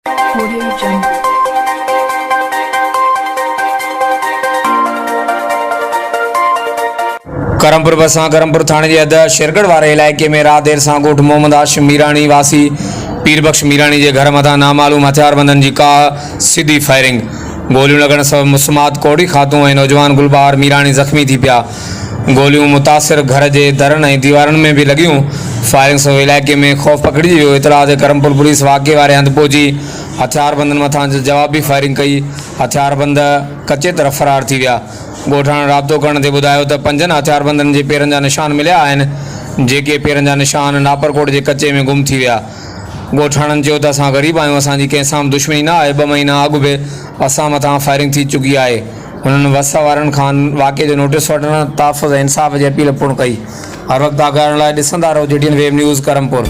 Audio Jungle. Karampur बसा करमपुर थाने के अध्यक्ष शेरगढ़ वाले इलाके में रात देर सां ॻोठ मोहम्मद हाशिम मीराणी वासी पीरबख्श मीराणी के घर मथा नामालूम हथियारबंदन की का सीधी फायरिंग गोलियों लगन सबब मुस्मात कोड़ी खातूं ऐं नौजवान गुलबार मीराणी जख्मी थी पिया। गोलियों मुतासिर घर के दरन ऐं दीवारन में भी लगियों। फायरिंग सबब इलाके में खौफ पकड़ी वियो। इतला ते करमपुर पुलिस वाक़े वारे हंध पहुंची हथियारबंदन मथा जवाबी फायरिंग कई। हथियारबंद कच्चे तरफ फरार थी विया। ॻोठाणा राब्तो करण ते ॿुधायो त 5 हथियारबंदन के पेरन जा निशान मिलिया आहिनि जेके पेरन जा निशान नापरकोट के कच्चे में गुम थी विया। ॻोठाणनि चयो त असां ग़रीब आहियूं, असांजी कंहिंसां दुश्मनी न आहे। 2 महीना अॻु बि असां मथां फायरिंग थी चुकी आहे। हुननि वसा वारनि खां वाक़े जो नोटिस वठण तहफ़ुज़ इंसाफ़ जी अपील पिणु कई। हर वक़्तु आगाह लाइ ॾिसंदा रहो JTN वेब न्यूज़ करमपुर।